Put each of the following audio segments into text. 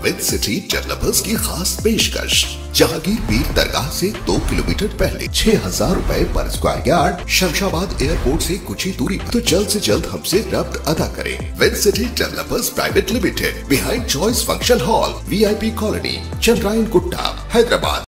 With city developers की खास पेशकश। जहांगीर पीर दरगाह से 2 किलोमीटर पहले 6,000 रुपए पर स्क्वायर यार्ड, शमशाबाद एयरपोर्ट से कुछ ही दूरी पर। तो जल्द से जल्द हमसे रब्त अदा करें। With city developers private limited, behind choice function hall, VIP colony, Chandrayangutta, Hyderabad.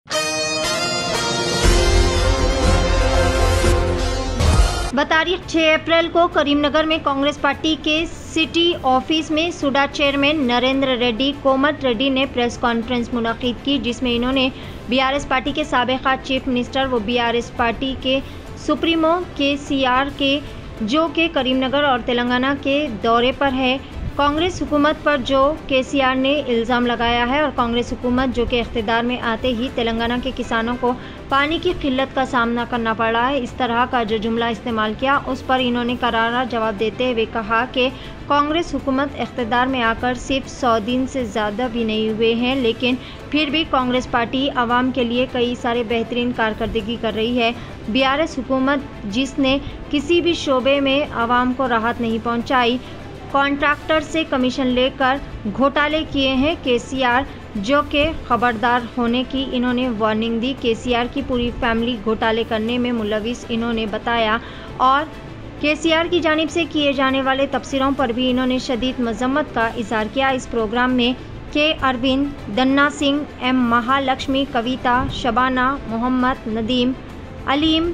तारीख 6 अप्रैल को करीमनगर में कांग्रेस पार्टी के सिटी ऑफिस में सुडा चेयरमैन नरेंद्र रेड्डी कोमट रेड्डी ने प्रेस कॉन्फ्रेंस मुनाकिद की, जिसमें इन्होंने BRS पार्टी के साबिका चीफ मिनिस्टर व BRS पार्टी के सुप्रीमो KCR के जो के करीमनगर और तेलंगाना के दौरे पर है, कांग्रेस हुकूमत पर जो KCR ने इल्ज़ाम लगाया है और कांग्रेस हुकूमत जो कि इख्तिदार में आते ही तेलंगाना के किसानों को पानी की किल्लत का सामना करना पड़ा है, इस तरह का जो जुमला इस्तेमाल किया, उस पर इन्होंने करारा जवाब देते हुए कहा कि कांग्रेस हुकूमत इख्तिदार में आकर सिर्फ 100 दिन से ज़्यादा भी नहीं हुए हैं, लेकिन फिर भी कांग्रेस पार्टी आवाम के लिए कई सारे बेहतरीन कारकर्दगी कर रही है। BRS हुकूमत जिसने किसी भी शोबे में आवाम को राहत नहीं पहुँचाई, कॉन्ट्रैक्टर से कमीशन लेकर घोटाले किए हैं KCR, जो के खबरदार होने की इन्होंने वार्निंग दी। KCR की पूरी फैमिली घोटाले करने में मुलविस इन्होंने बताया और KCR की जानिब से किए जाने वाले तबसरों पर भी इन्होंने शदीद मजम्मत का इजहार किया। इस प्रोग्राम में K अरविंद, दन्ना सिंह, M महालक्ष्मी, कविता, शबाना, मोहम्मद, नदीम, अलीम,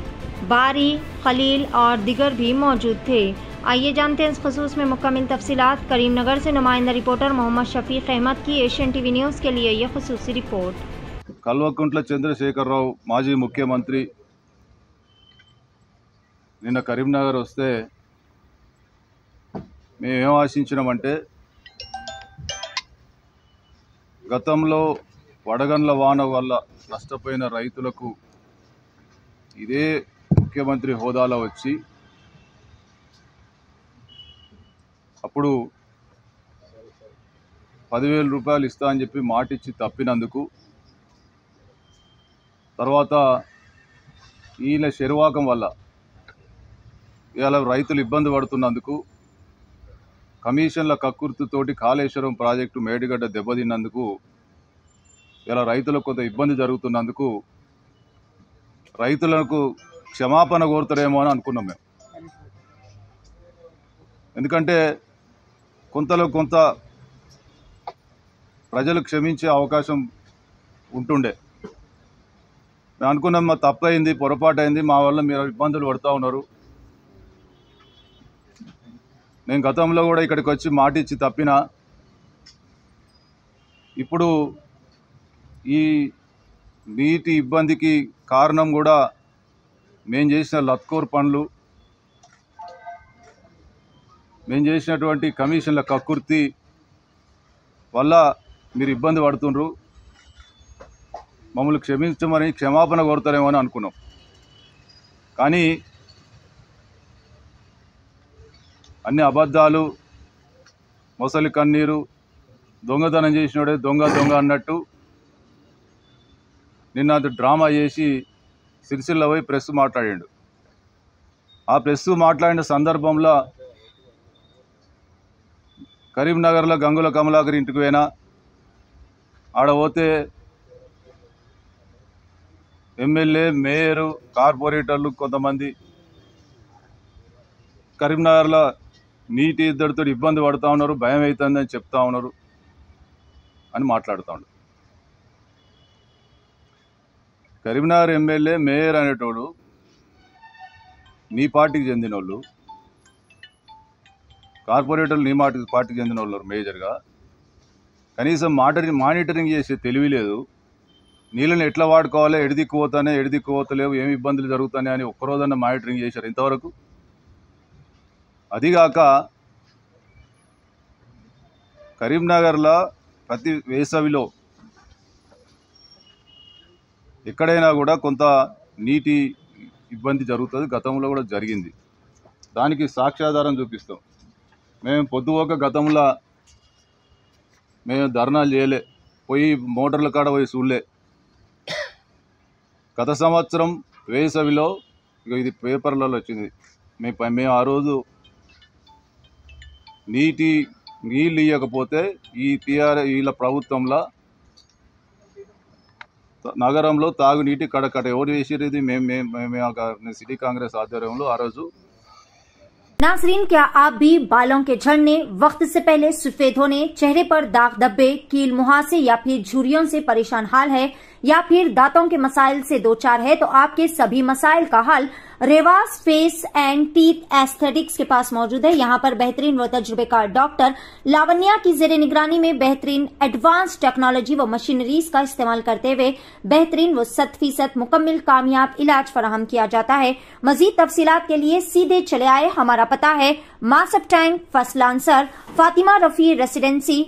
बारी, खलील और दिगर भी मौजूद थे। आइए जानते हैं इस खसूस में मुकम्मल तफसीलात। करीमनगर से नुमाइंदा रिपोर्टर मोहम्मद शफीक अहमद की एशियन टीवी न्यूज़ के लिए यह खसूसी रिपोर्ट। కల్వకుంట్ల చంద్రశేఖరరావు మాజీ ముఖ్యమంత్రి నిన్న కరీంనగర్ వస్తే మేమేం ఆశించినామంటే, గతంలో వడగండ్ల వాన వల్ల నష్టపోయిన రైతులకు ఇదే ముఖ్యమంత్రి హోదాలో వచ్చి అప్పుడు 10,000 రూపాయలు ఇస్తా అని చెప్పి మాటిచ్చి తప్పినందుకు, తర్వాత ఈయన శరువాకం వల్ల ఇవాళ రైతులు ఇబ్బంది పడుతున్నందుకు, కమిషన్ల కక్కుర్తితోటి కాళేశ్వరం ప్రాజెక్టు మేడిగడ్డ దెబ్బతిన్నందుకు, ఇలా రైతులకు కొంత ఇబ్బంది జరుగుతున్నందుకు రైతులకు క్షమాపణ కోరుతారేమో అని అనుకున్నాం మేము. ఎందుకంటే కొంతలో కొంత ప్రజలు క్షమించే అవకాశం ఉంటుండే. మేము అనుకున్నాం, మా తప్పైంది, పొరపాటు అయింది, మా వల్ల మీరు ఇబ్బందులు పడుతూ ఉన్నారు. నేను గతంలో కూడా ఇక్కడికి వచ్చి మాటిచ్చి తప్పినా, ఇప్పుడు ఈ నీటి ఇబ్బందికి కారణం కూడా మేము చేసిన లత్కోర్ పనులు, మేము చేసినటువంటి కమిషన్ల కక్కుర్తి వల్ల మీరు ఇబ్బంది పడుతుండ్రు, మమ్మల్ని క్షమించమని క్షమాపణ కోరుతారేమో అని అనుకున్నాం. కానీ అన్ని అబద్ధాలు, మొసలి కన్నీరు, దొంగతనం చేసినోడే దొంగ దొంగ అన్నట్టు నిన్న అది డ్రామా చేసి సిరిసిల్ల పోయి ప్రెస్ మాట్లాడాడు. ఆ ప్రెస్ మాట్లాడిన సందర్భంలో కరీంనగర్లో గంగుల కమలాకర్ ఇంటికి పోయినా, ఆడ పోతే ఎమ్మెల్యే, మేయరు, కార్పొరేటర్లు కొంతమంది కరీంనగర్లో నీటి ఇద్దరితో ఇబ్బంది పడుతూ ఉన్నారు, భయం అవుతుందని చెప్తా ఉన్నారు అని మాట్లాడుతూ ఉన్నారు. కరీంనగర్ ఎమ్మెల్యే, మేయర్ అనేటోడు నీ పార్టీకి చెందిన వాళ్ళు, కార్పొరేటర్లు నీ పార్టీకి చెందిన వాళ్ళు మేజర్గా, కనీసం మానిటరింగ్ చేసే తెలివి లేదు. నీళ్ళని ఎట్లా వాడుకోవాలి, ఎడిదిక్కుపోతానే, ఎడిదిక్కుపోతలేవు, ఏమి ఇబ్బందులు జరుగుతాయి అని ఒక్కరోజన్నా మానిటరింగ్ చేశారు ఇంతవరకు? అదిగాక కరీంనగర్లో ప్రతి వేసవిలో ఎక్కడైనా కూడా కొంత నీటి ఇబ్బంది జరుగుతుంది, గతంలో కూడా జరిగింది. దానికి సాక్ష్యాధారం చూపిస్తాం. మేము పొద్దుపోక గతంలో మేము ధర్నాలు చేయలే, పోయి మోటార్ల కాడ పోయి చూడలే. గత సంవత్సరం వేసవిలో ఇది పేపర్లలో వచ్చింది, మేము ఆ రోజు నీటి నీళ్ళు ఇవ్వకపోతే ఈ వీళ్ళ ప్రభుత్వంలో నగరంలో తాగునీటి కడకట ఎవరు వేసిరు? ఇది మేము సిటీ కాంగ్రెస్ ఆధ్వర్యంలో ఆ రోజు। नाज़रीन, क्या आप भी बालों के झड़ने, वक्त से पहले सफेद होने, चेहरे पर दाग धब्बे, कील मुहासे या फिर झुर्रियों से परेशान हाल है या फिर दांतों के मसाइल से दो चार है? तो आपके सभी मसाइल का हल Revas face and teeth aesthetics के पास मौजूद है। यहाँ पर बेहतरीन व तजुर्बेकार डॉक्टर लावण्या की जेर निगरानी में बेहतरीन एडवांस टेक्नोलॉजी व मशीनरीज का इस्तेमाल करते हुए बेहतरीन व 100% मुकम्मल कामयाब इलाज फराहम किया जाता है। मजीद तफसीलात के लिए सीधे चले आए। हमारा पता है Masab tank, first lancer, Fatima Rafi residency,